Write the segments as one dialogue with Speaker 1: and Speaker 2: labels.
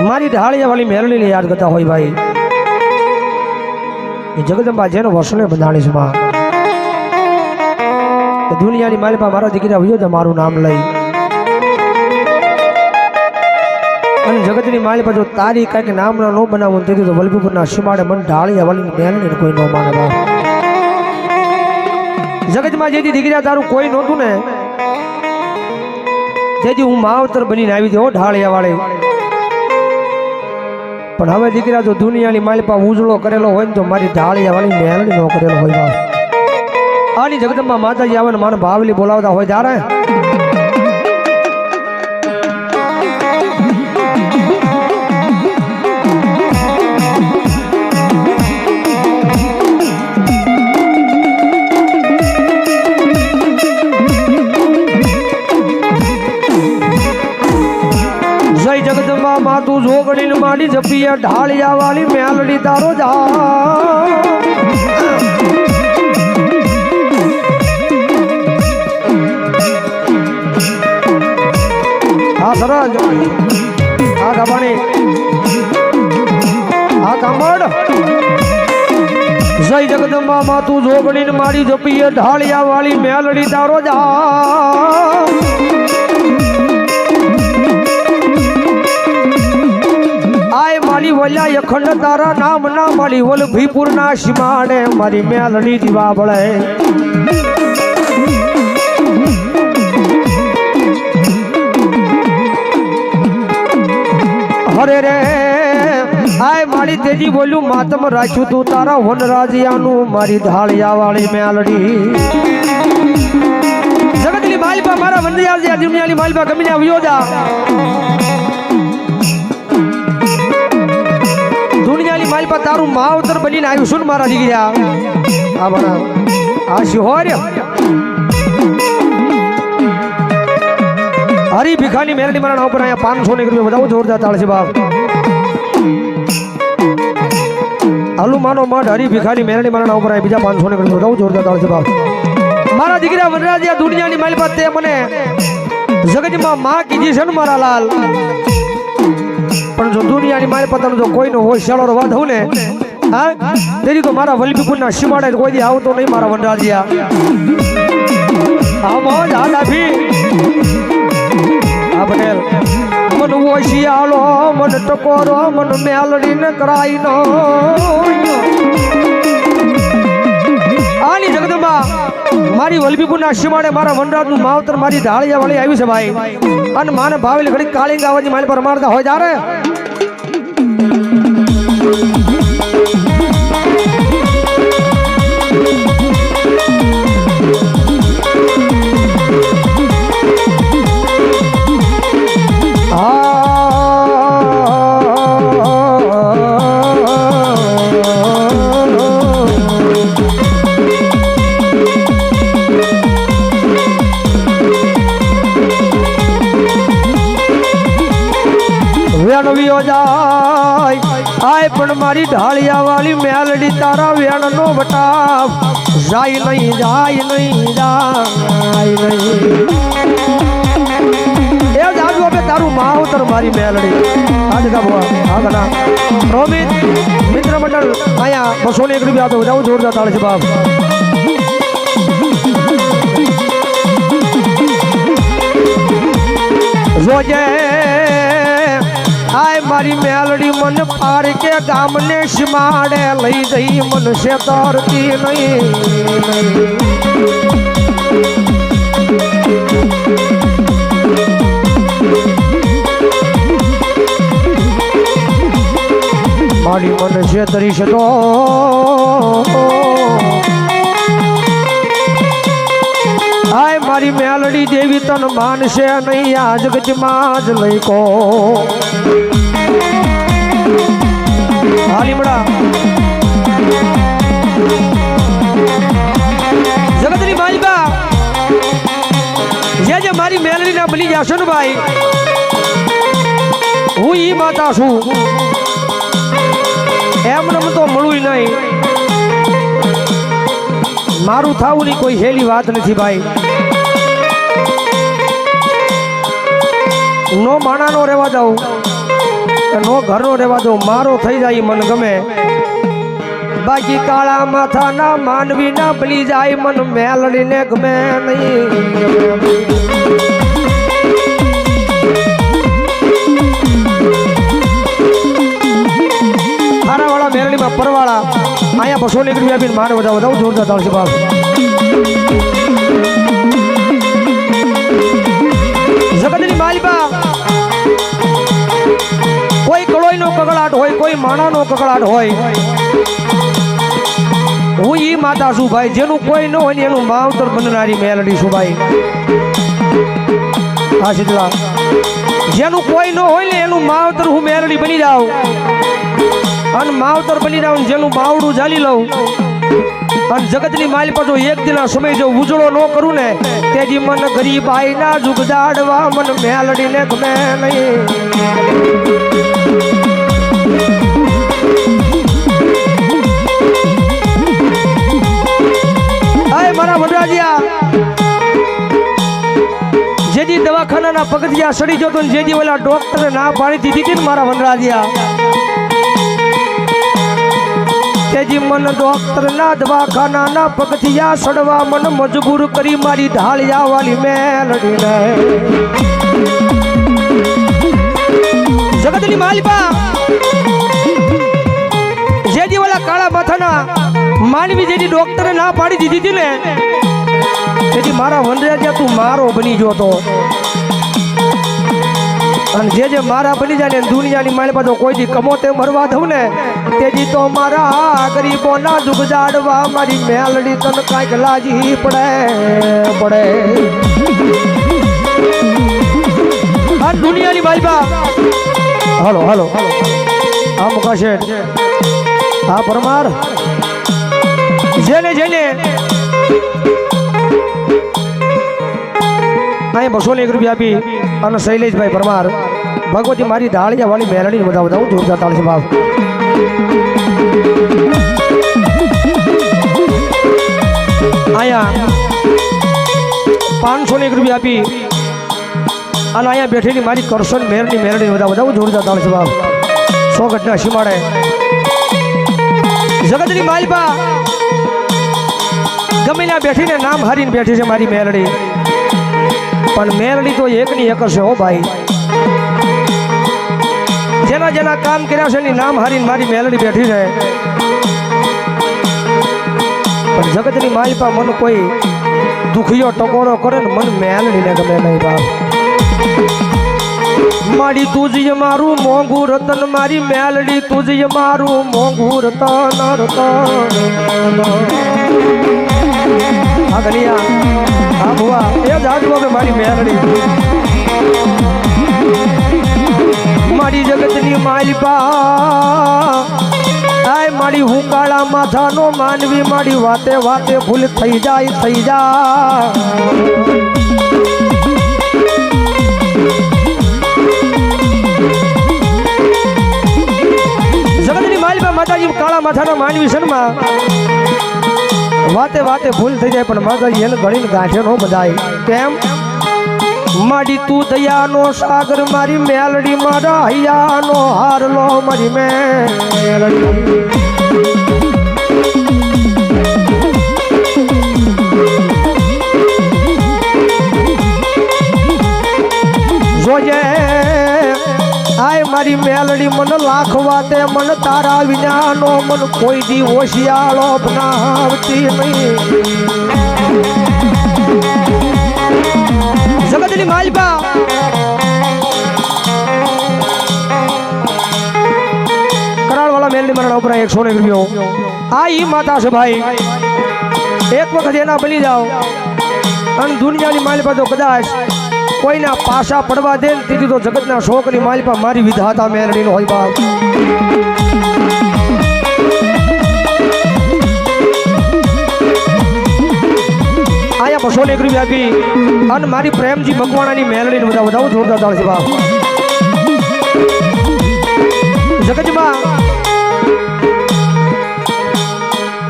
Speaker 1: मारी ढालिया वाली मेलड़ी ने याद करता होई भाई ये जगदंबा जेनो वर्षने बंधाणी छे मां दुनिया नी मालिपा मारा दीकरा वयो त मारू नाम लई अने जगत नी मालिपा जो तारी काई के नाम नो बनावो तेथी तो वल्लभीपुर ना सीमाड़े मन ढालिया वाली मेलड़ी ने कोई नो माने बा जगत में जेदी दीकरा तारू कोई नोतुं ने तेथी हूँ मावतर बनी आवी थी ढालिया वाले पण हवे दीकरा जो दुनिया नी मालिपा उजळो करेलो होय तो मारी ढालिया वाली मेलड़ी नो करेलो होय बा आनी जगदंबा माताजी आवे मन बावली बोलावता होय त्यारे जय जगदंबा मातू जोगड़ी माड़ी जपिया ढालिया वाली मेलड़ी तारो जा सरज आ गबाणी आ कामड़ जय जगदंबा मातू जोगड़ी मारी जपिए ढालिया वाली मेलड़ी तारो जा आय माली वल्या अखंड तारा नाम ना माली वल्लभीपुर ना सीमाड़े मारी मेलड़ी दीवा बळे हरे रे आय मारी तेजी बोलू मातम राख्यू तू तारा वनराजियानु मारी ढालिया वाली मेलड़ी जगतली मालिपा मारा वनराजिया दुनियाली मालिपा कमी ने आव्यो जा दुनियाली मालिपा तारू मावतर बनीने आव्यो सुन मारा दीकरा आ बना आ शिहोर हरी भिखानी मेलड़ी मारा नाम पर आया 500 ने रुपया बताओ जोरदार ताल से बाप आलू मानो मठ हरी भिखानी मेलड़ी मारा नाम पर आया बीजा 500 ने रुपया बताओ जोरदार ताल से बाप मारा दीकरा वनराजिया दुनिया नी मालिपा ते मने जगत में मां कीधी छे ने मारा लाल पण जो दुनिया नी मालिपा तने जो कोई नो होय शाळो वाधव ने हां तेरी तो मारा वल्लभीपुर ना सीमाड़े कोई दी आवतो नहीं मारा वनराजिया आ मोज आदा भी पटेल मन ओशियालो मन टकोरो मन मेलड़ी ने कराई नो आनी जगदंबा मारी वल्लभीपुर ना सीमाड़े मारा वनराज नु मावतर मारी ढालिया वाली आवी छे भाई अन माने भावेल घड़ी कालिंग आवाजी माल पर मारता होय जा रे जाय आय पण मारी ढालिया वाली मेलड़ी तारा वेण नो बटाव जाय नहीं जाय नहीं जाय नहीं ए जाजू अबे तारू मावतर मारी मेलड़ी आज का बुआ आ गना रोमित मित्र मंडल आया 201 रुपया तो जाओ जोरदार ताल से बाप जोजे आय मारी मेलड़ी मन पार के गाम ने सीमाड़े लई गई मन से तरती नहीं मारी मन से तरी से तो आय मारी मेलड़ी देवी तन मान से नहीं आज गज माज लई को हालीमड़ा जगतनी मालिपा जे मारी मेलड़ी ना बनी जाशो ने भाई हूँ ई माता छू एम नम तो मळू नहीं मारू थावू नी कोई हेली बात नहीं भाई नो माना नो रेवा जाऊ નો ઘરનો રહેવા દો મારો થઈ જાય મન ગમે બાકી કાળા માથાના માનવી ના બની જાય મન મેલડીને ગમે નહીં હારાવાળા મેલડીમાં પરવાળા અહીંયા 200 નીકળી આપીને મારે વધાવ જોરદાર તાળશે બાપ જગતની માલિકા કોઈ કળોઈનો કકળાટ હોય કોઈ માણાનો કકળાટ હોય હું ઈ માતા છું ભાઈ જેનું કોઈ ન હોય એનું માવતર બનનારી મેલડી છું ભાઈ હા શીતલા જેનું કોઈ ન હોય ને એનું માવતર હું મેલડી બની જાઉં અને માવતર બની જાઉં જેનું બાવડું ઝાલી લઉં અને જગતની માલી પાછો એક દિના સમય જો ઉજળો ન કરું ને તેજી મન ગરીબ આઈના જુગદાડવા મન મેલડીને ગમે નહીં મારા વડરાજીયા જેજી દવાખાનાના પગથિયા સડી જતો ને જેજી ઓલા ડોક્ટરે ના પાડી દીધી હતી ને મારા વનરાજીયા તેજી મન ડોક્ટરના દવાખાનાના પગથિયા સડવા મન મજબૂર કરી મારી ઢાળિયા વાલી મેલડીને જગતની માલિકા જેજી ઓલા કાળા માથાના માનવી જેની ડોક્ટરે ના પાડી દીધી હતી ને તેથી મારા વનરાજા તું મારો બની ગયો તો અને જે મારા બની જાય ને દુનિયાની મારી પાછો કોઈ દી કમોતે મરવા દઉં ને તેથી તો મારા ગરીબોના જુગજાડવા મારી મેલડી તને કાંઈક લાજી પડે આ દુનિયાની મારી બા હાલો આ મુકા શેઠ આ પરમાર જેને અહીં 201 રૂપિયા આપી અને શૈલેષભાઈ પરમાર ભગવતી મારી ઢાળિયા વાળી મેલડી વધાવું જોરદાર તાળશે બાપ અહીંયા 501 રૂપિયા આપી અને અહીંયા બેઠેલી મારી કરશન મેરની મેલડી વધાવું જોરદાર તાળશે બાપ 100 ઘટના સીમાડે જગતની માલપા ગમે ના બેઠીને નામ હારીને બેઠી છે મારી મેલડી પણ મેલડી તો એકની એક છે હો ભાઈ જેના કામ કર્યા છે એની નામ હારીને મારી મેલડી બેઠી છે પણ જગતની માલપા મન કોઈ દુખિયો ટકોરો કરે ને મન મેલડીને ગમે નહીં બાપ મારી તુજી મારું મોંઘું રતન મારી મેલડી તુજી મારું મોંઘું રતન આ ગલિયા આ ભુવા એ જ હાથ બાબે મારી મેલડી મારી જગતની માલિપા આય મારી હું કાળા માથાનો માનવી મારી વાતે ભૂલ થઈ જાય માતાજી કાળા માથાના માનવી સનમાં વાતે ભૂલ થઈ જાય પણ માતાજી એને ગણીને ગાંઠે નો બધાય કેમ માડી તું દયાનો સાગર મારી મેલડી મારા હૈયાનો હારલો મારી મેલડી જોજે આય મારી મેલડી મન લાખ વાતે મન તારા વિનાનો મન કોઈ દી હોશિયાળો બનાવતી નહીં જગતની માલિકા કરાળવાળા મેલડી મારા ઉપર 101 રૂપિયો આ ઈ માતા છે ભાઈ એક વખત એના બની જાઓ અને દુનિયાની માલિકા તો કદાચ કોઈના પાસા પડવા દે ને તેથી તો જગતના શોકની માલિકા મારી વિધાતા મેલડીનો હોય બાપ આયા 201 રૂપિયા આપી અને મારી પ્રેમજી મકવાણાની મેલડીને વધાવું જોરદાર તાળશે બાપ જગતમાં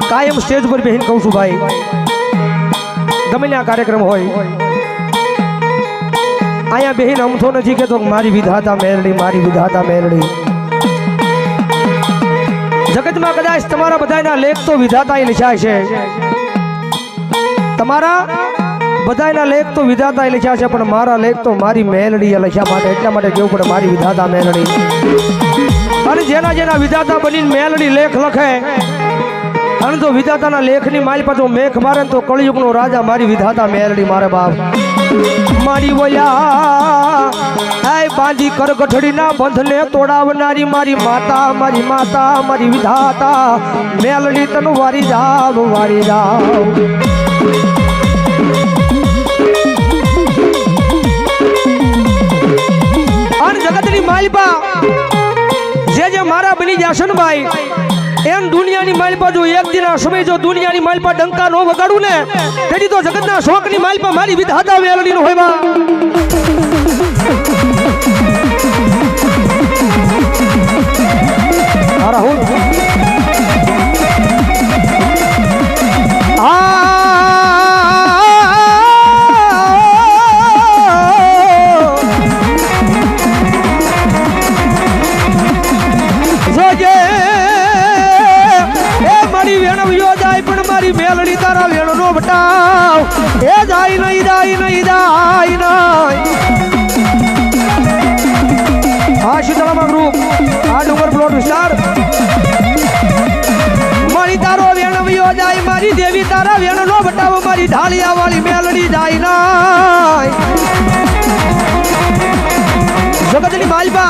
Speaker 1: કાયમ સ્ટેજ પર બેહીને કહું છું ભાઈ ગમે ત્યાં કાર્યક્રમ હોય आया बेहीन अमथो नहीं कहतो मारी विधाता मेलड़ी मारी विधाता मेलड़ी जगत में कदाच तमारा बधाईना लेख तो विधाता ही लिखा है तमारा बधाईना लेख तो विधाता ही लिखा है पण मारा लेख तो मारी मेलड़ी लिखा माटे એટલા માટે કેવું પડે मारी विधाता मेलड़ी અને જેના જેના વિધાતા બનીને મેલડી લેખ લખે અને જો વિધાતાના લેખની માલ પાછો મેખ મારે તો કળિયુગનો રાજા મારી વિધાતા મેલડી મારે બાપ મારી બોલ્યા આય બાંધી કર ગઠડીના બંધને તોડાવનારી મારી માતા મારી વિધાતા મેલડી તને વારી જાવ અને જગતની માલપા जे मारा बनी जाशन भाई एम दुनिया नी मालपा जो एक दिन समय जो दुनिया नी मालपा डंका नो वगाड़ू ने तेरी तो जगत ना शोक नी मालपा मारी विधाता वेलड़ी नो होयबा अरे हो मेलड़ी तारा वेणो नो बटाव ए जाई नहीं आ शीतला ग्रुप आ डूंगर प्लॉट विस्तार मारी तारो वेणो वियो जाई मारी देवी तारा वेणो नो बटाव मारी ढालिया वाली मेलड़ी जाई नहीं जगतनी मालपा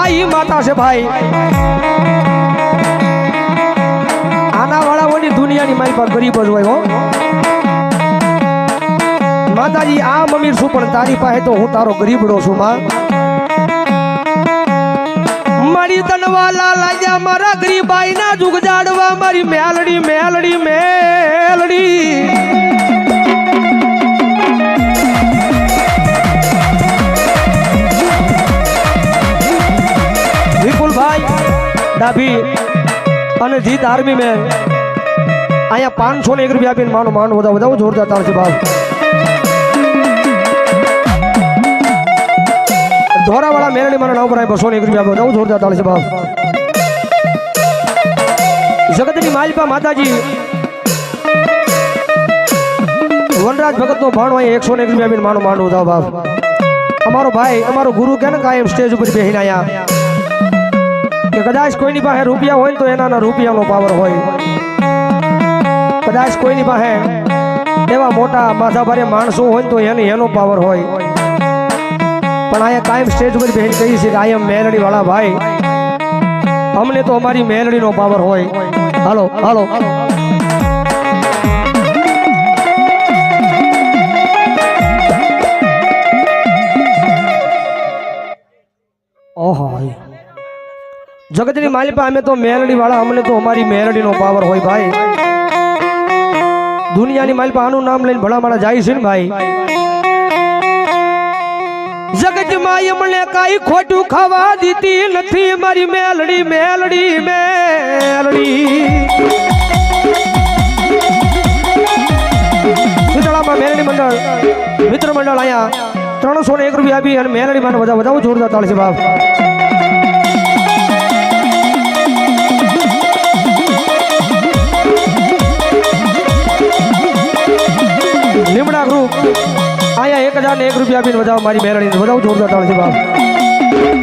Speaker 1: आई माता से भाई दुनिया नी मारी पर गरीब ज होय हो माताजी आम अमीर छू पण तारी पाहे तो हूँ तारो गरीबड़ो छू मां मारी तनवाला लाजा मारा गरीबाई ना जुग जाड़वा मारी मेलड़ी विपुल भाई डाभी अने जीत आर्मी में आया 501 रुपया भी मानो मान होता बताओ जोरदार ताल से बाप धोरा वाला मेरे मानो नाव पर 201 रुपया बताओ जोरदार ताल से बाप जगतनी मालपा माताजी वनराज भगत नो भाणो 101 रुपया भी मानो मान होता बाप अमारो भाई अमारो गुरु के ना कायम स्टेज पर बेहीने आया कि कदाच कोई नी पासे रुपया होय तो एना ना रुपया नो पावर होय कदाच कोई नहीं पाहे एवा मोटा माथा भारे माणसों होय तो एनो पावर होय पण आया कायम स्टेज पर बहन कही छे आई एम मेलड़ी वाला भाई हमने तो हमारी मेलड़ी नो पावर होय हालो ओहो जगतनी मालपा हमें तो मेलड़ी वाला हमने तो हमारी मेलड़ी नो पावर होय भाई दुनिया नी मालपा आनु नाम लઈને ભલા માળા જાય છે ને ભાઈ जगत माई मने काई खोटू खावा दीती नथी मारी मेलड़ी शीतला में मेलड़ी मंडल मित्र मंडल आया 301 रुपया भी मेलड़ी माने बताओ जोरदार ताल से बाप निमड़ा ग्रुप आया 1001 रुपया भी बताओ मारी मेलड़ी बताओ जोरदार ताल से बाप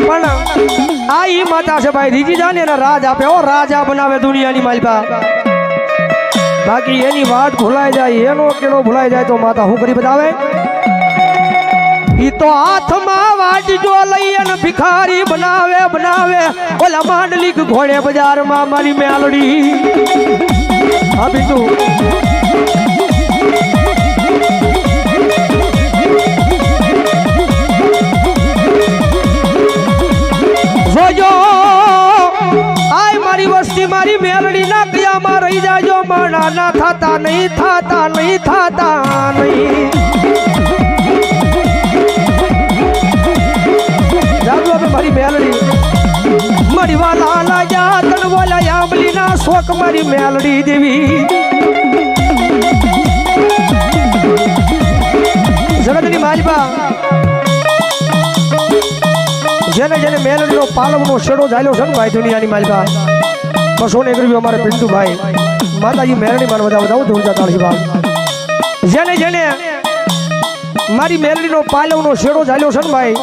Speaker 1: पण आई माता से भाई रीजी जाने ना राज आपे ओ राजा बनावे दुनिया नी मालपा बाकी एनी बात भुलाई जाए एनो केड़ो भुलाई जाए तो माता हूँ करी बतावे ई तो हाथ में वाट जो लईन भिखारी बनावे ओला मांडली के घोड़े बाजार में मारी मेलड़ी अभी तू जो आय मारी वस्ती मारी मेलड़ी ना किया मार रही जाजो माना ना थाता नहीं जाजो अबे मारी मेलड़ी मरी वाला ला जा तन वाला आंबली ना शोक मारी मेलड़ी देवी जगतनी માલપા જેને જેને મેલડીનો પાલવનો શેડો ઝાલ્યો છે ને ભાઈ દુનિયાની માલપા 201 રૂપિયા અમારે પિન્ટુભાઈ માતાજી મેલડી માન વધાવો ધૂળતા તાળસી ભાઈ જેને જેને મારી મેલડીનો પાલવનો શેડો ઝાલ્યો છે ને ભાઈ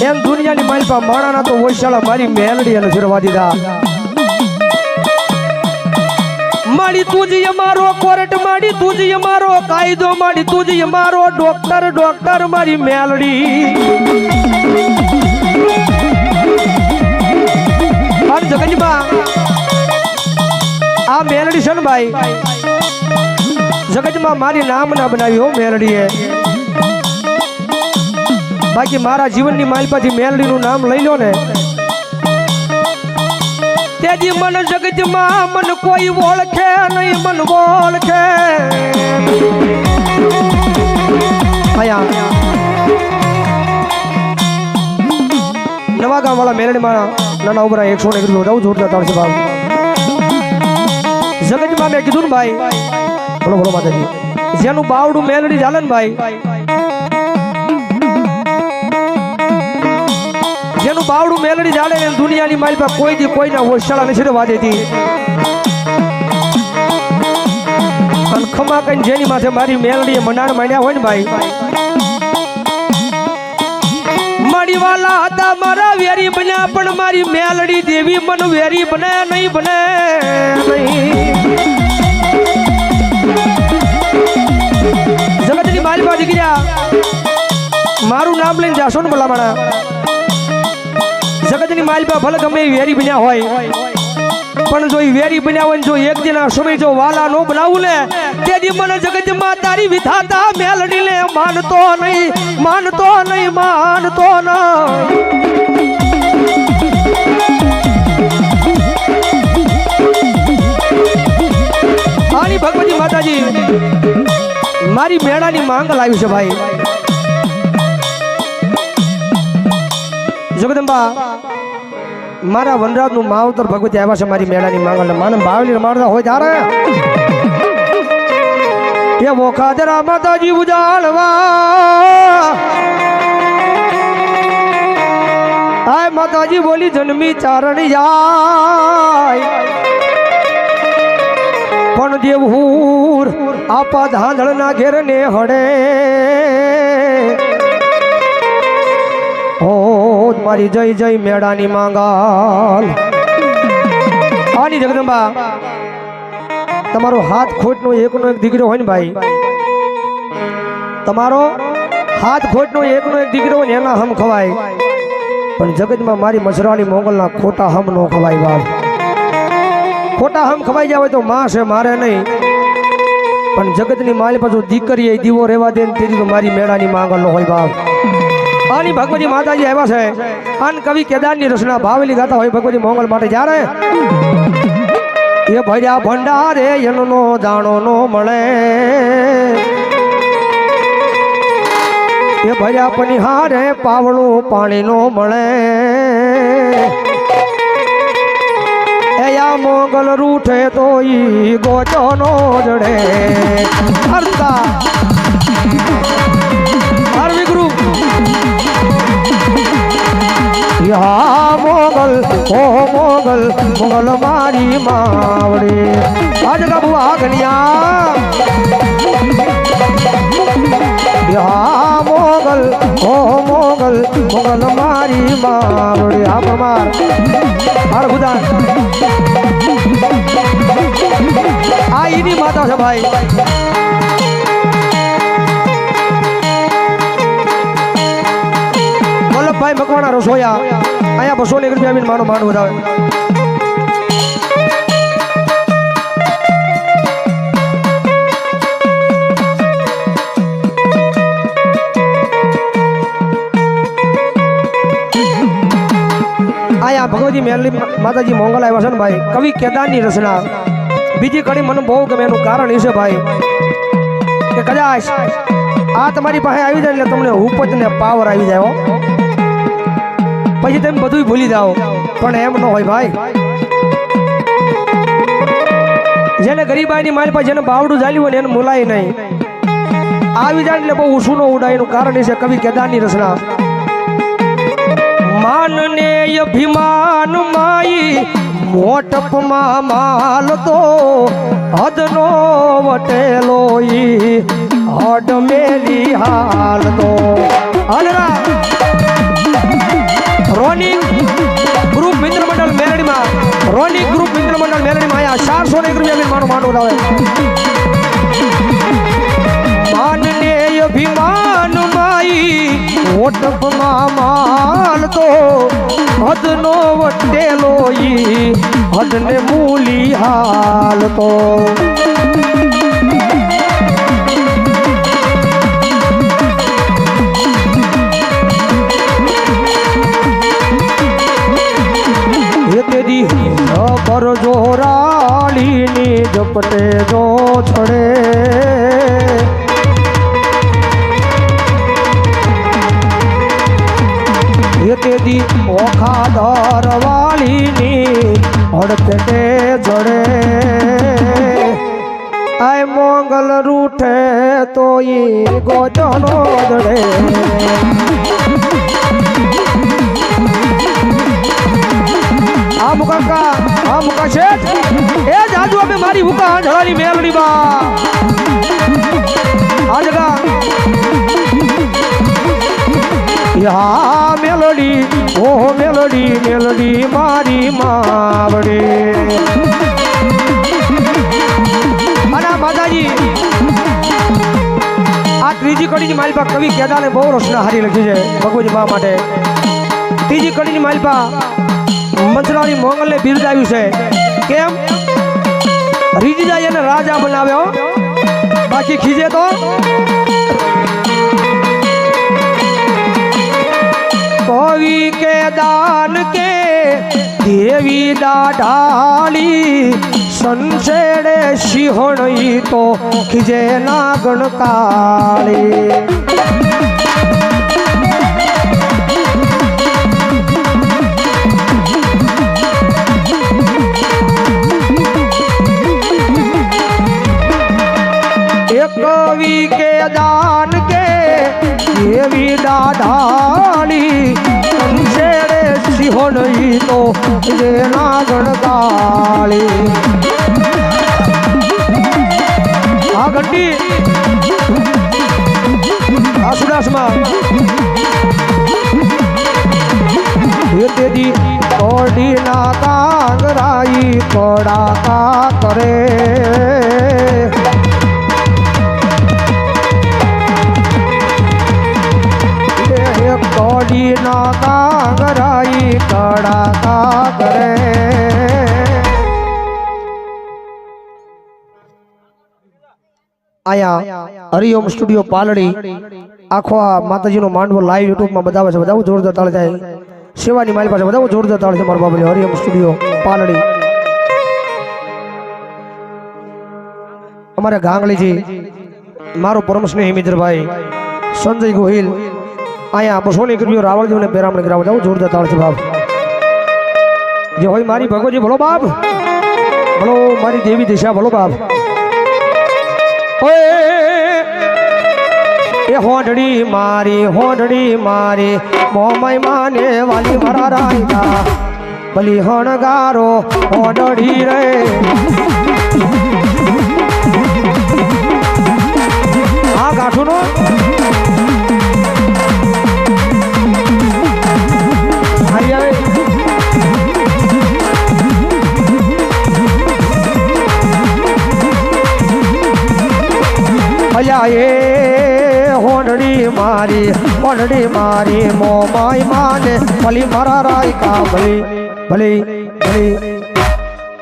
Speaker 1: એમ દુનિયાની માલપા માણાના તો વૈશાળા મારી મેલડી અને ફેરવા દીધા માડી તુજી અમારો કોર્ટ માડી તુજી અમારો કાયદો માડી તુજી અમારો ડોક્ટર મારી મેલડી અર જગતમાં આ મેલડી છે ને ભાઈ જગતમાં મારી નામ ના બનાવી હો મેલડીએ બાકી મારા જીવનની માલપાથી મેલડીનું નામ લઈ લો ને તેજી મન જગતમાં મન કોઈ ઓળખે નહીં મન ઓળખે નવા ગામ વાળા મેલડી મારા નાના ઉભરા 101 રૂપિયા જોરદાર તાળસી ભાવ જગતમાં મેં કીધું ને ભાઈ બોલો બોલો માતાજી જેનું બાવડું મેલડી ચાલે ને ભાઈ જેનું બાવડું મેલડી જાડે ને દુનિયાની માલપા કોઈ દી કોઈના વૈશાળા નથી વાદે હતી અને ખમા કઈ જેની માથે મારી મેલડીએ મંડાણ માંડ્યા હોય ને ભાઈ મારી વાલા હતા મારા વેરી બન્યા પણ મારી મેલડી દેવી મન વેરી બને નહીં બને નહીં જગતની માલપા દીકરા મારું નામ લઈને જાશો ને ભલામણા જગતની માલપા ભલે ગમે વેરી બન્યા હોય પણ જો વેરી બન્યા હોય જો એક દિન સમય જો વાલા નો બનાવું ને તેથી મને જગતમાં તારી વિધાતા મેલડી લે માનતો નહીં આની ભગવતી માતાજી મારી મેળાની માંગ લાવી છે ભાઈ જગદંબા મારા વનરાજ નું માવતર ભગવતી આવ્યા છે મારી મેળાની માંગલ માન બાવલી રમાડતા હોય ત્યારે એ વોખાદરા માતાજી ઉજાળવા આય માતાજી બોલી જન્મી ચારણી જાય પણ દેવહૂર આપા ધાંધળ ના ઘેર ને હડે ઓ મારી જય જય મેળાની માંગલ આની જગદંબા તમારો હાથ ખોટનો એકનો એક દીકરો હોય ને ભાઈ તમારો હાથ ખોટનો એકનો એક દીકરો હોય ને એના હમ ખવાય પણ જગતમાં મારી મસરાળી મોગલના ખોટા હમ નો ખવાય બાપ ખોટા હમ ખવાઈ જાય હોય તો માં છે મારે નહીં પણ જગતની માલ પાછું દીકરી એ દીવો રહેવા દે તેથી તો મારી મેળાની માંગલ નો હોય બાપ આની ભગવતી માતાજી આવ્યા છે આન કવિ કેદારની રચના ભાવેલી ગાતા હોય ભગવતી મોંગલ માટે જ્યારે એ ભર્યા ભંડારે એનો દાણો નો મળે એ ભર્યા પનિહારે પાવળું પાણી નો મળે એયા મોગલ રૂઠે તો ઈ ગોચો નો જડે હરતા હર વિગ્રુ યા મોગલ ઓ મોગલ મોગલ મારી માવડી આજ ગાબુ આગલિયા યા મોગલ ઓ મોગલ મોગલ મારી માવડી આ પ્રમાર હર ભુદાન આ ઈની માતા છે ભાઈ ભાઈ મકવાણા રસોયા અહીંયા 201 રૂપિયા આવીને માનો માન વધાવે અહીંયા ભગવતી મેલડી માતાજી મોંગલ આવ્યા છે ને ભાઈ કવિ કેદારની રચના બીજી કડી મને બહુ ગમે એનું કારણ એ છે ભાઈ કે કદાચ આ તમારી પાસે આવી જાય એટલે તમને ઉપજ ને પાવર આવી જાય હો પછી તમે બધું ભૂલી જાઓ પણ એમ ન હોય ભાઈ જેને ગરીબાઈની માલ પાસે જેને બાવડું ચાલ્યું હોય ને એને મુલાય નહીં આવી જાય એટલે બહુ ઊંચું ન ઉડાય એનું કારણ એ છે કવિ કેદારની રચના માનને અભિમાન માઈ મોટપમાં માલ તો હદનો વટેલો ઈ હડ મેલી હાલ તો હલરા રોની ગ્રુપ મિત્ર મંડળ મેલડીમાં રોની ગ્રુપ મિત્ર મંડળ મેલડીમાં આયા 400 રૂપિયા માનો માંડવો લાવે માનને અભિમાન માઈ મોટપમાં માલ તો હદનો વટેલો ઈ હદને મૂલી હાલ તો તેરી પર જોરાલીની જપટે જો છડે તેદી ઓખા દરવાળીની હડપેટે જડે આય મોંગલ રૂઠે તો ઈ ગોજનો જડે આ મુકા શેઠ એ જાજુ અમે મારી મુકા ઢળાની મેલડી બા આજગા યા મેલડી ઓ મેલડી મેલડી મારી માવડે અને માતાજી આ ત્રીજી કડીની માલપા કવિ કેદાને બહુ રચના હારી લખી છે ભગવતી બા માટે ત્રીજી કડીની માલપા મંચરાની મોંગલને બિરદાવ્યું છે કેમ રીજી જાય એને રાજા બનાવ્યો બાકી ખીજે તો કવિ કે દાન કે દેવી દાઢાલી સંસેડે સિંહણ તો ખીજે નાગણ કાળી कवि के दान के देवी दाढ़ाली संसेड़े सिंहण तो जे नागण काली आ घंटी आ सुदासमा तेदी कोडी ना कांगराई कोड़ा का करे कोडी ना कांगराई कोड़ा का करे आया हरिओम स्टूडियो पालड़ी आखो माताजी नो मांडવો लाइव यूट्यूब में बतावे છે બધાઓ જોરદાર તાળ થાય સેવાની મારી પાસે બધાઓ જોરદાર તાળ છે મારા બાબલી હરિઓમ સ્ટુડિયો પાલડી અમારે ગાંગલી જી મારો પરમ સ્નેહી મિત્ર ભાઈ સંજય ગોહિલ આયા બસોની કર્યો રાવળદેવ ને બેરામણ કરાવ જાવ જોરદાર તાળ છે બાપ જે હોય મારી ભગવજી ભલો બાપ ભલો મારી દેવી દિશા ભલો બાપ ઓય એ હોંડડી મારી મોમાઈ માને વાલી મારા રાયકા ભલી હણગારો હોંડડી રે આ ગાઠું નો હારી આવે અલ્યા એ હોંડડી મારી મોમાઈ માને ભલી મારા રાયકા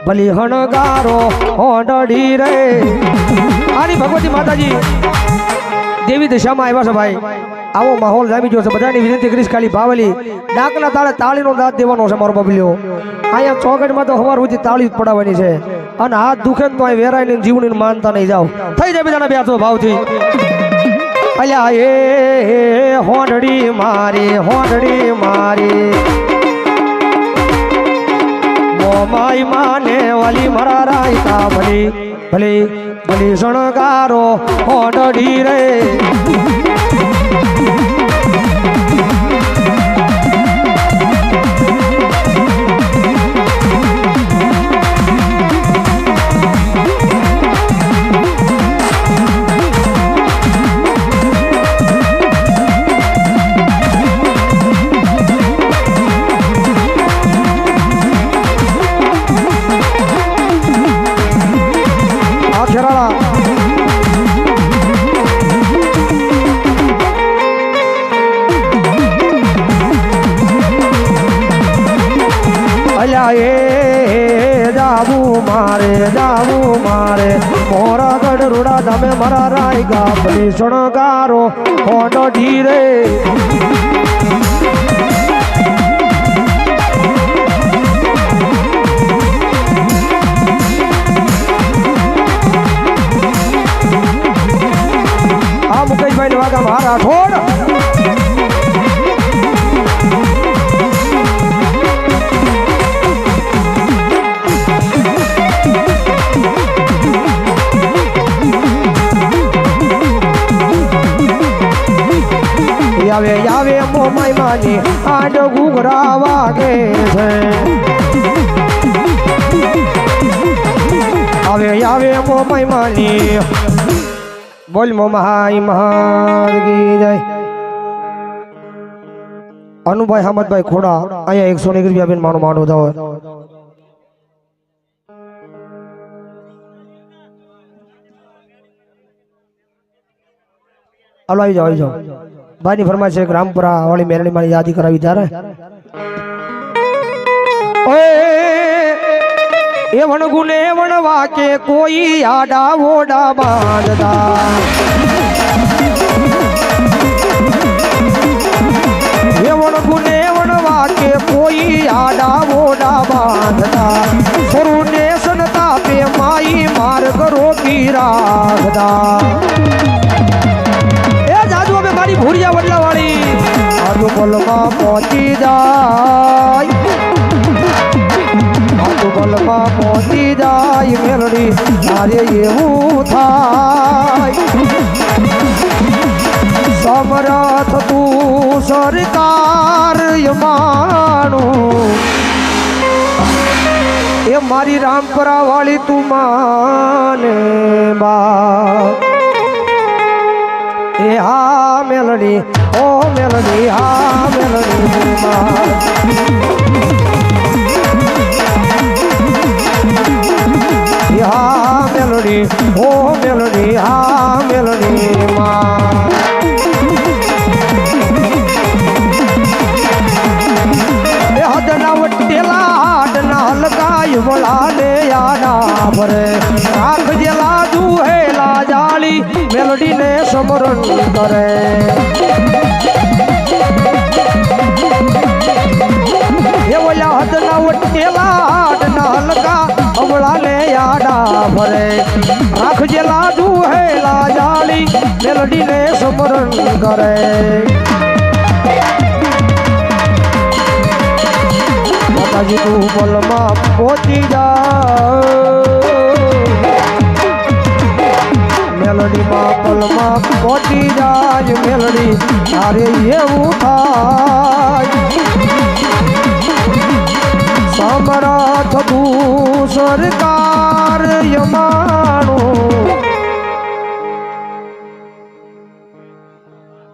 Speaker 1: ભલી હણગારો હોંડડી રે આની ભગવતી માતાજી દેવી દિશામાં આવ્યા છે ભાઈ આવો માહોલ જામી ગયો છે બધાની વિનંતી કરીશ ખાલી ભાવલી ડાકના તાળે તાળીનો દાંત દેવાનો છે મારો બબલ્યો અહીંયા ચોકડમાં તો હવાર સુધી તાળી જ પડાવવાની છે અને હાથ દુખે તો અહીં વેરાઈને જીવની માનતા નહીં જાવ થઈ જાય બધાના બે ભાવથી અલ્યા એ હોંડડી મારી મોમાઈ માને વાલી મારા રાયકા ભલી ભલી ભલી શણગારો ઓડડી રે મારે મોરા ગઢ રૂડા તમે મારા રાય ગા ભલી શણગારો ઓડડી રે આ મુકેશભાઈ ને વાગા મારા ઠોડ આવે આવે મોમાઈ માની આડ ઘૂઘરા વાગે છે આવે આવે મોમાઈ માની બોલ મોમાઈ મહાગી જાય અનુભાઈ હામદભાઈ ખોડા અહીંયા 100 રૂપિયા બેન માનો માંડો જાવ હાલો આવી જાઓ ભાઈની ફરમાઈશ છે રામપુરા વાળી મેરણી મારી યાદી કરાવી ત્યારે એ વણગુને વણવા કે કોઈ આડા ઓડા બાંધતા એ વણગુને વણવા કે કોઈ આડા ઓડા બાંધતા સરુને સનતા પે માઈ માર્ગ રોકી રાખતા મારી ભૂરિયા વડલા વાળી આજુ બલમાં પહોંચી જાય આજુ બલમાં પહોંચી જાય મેલડી તારે એવું થાય સમરથ તું સરકાર માનું એ મારી રામપરા વાળી તું માને બા એ હા મેલડી ઓ મેલડી હા મેલડી હા મેલડી ઓ મેલડી હા મેલડી માં એ હદના વટેલા હાડના હલકાય વળાને યાડા ભરે આંખ જેલા દુહેલા જાળી મેલડી ને સમરણ કરે એ ઓલા હદના વટેલા હાડના હલકા અવળા ને યાડા ભરે આંખ જેલા દુહેલા જાળી મેલડી ને સમરણ કરે માતાજી તું બલમાં પહોંચી જા મેલડી માં પલમાં પહોંચી જાય મેલડી તારે એવું થાય સમરથ તું સરકાર યમા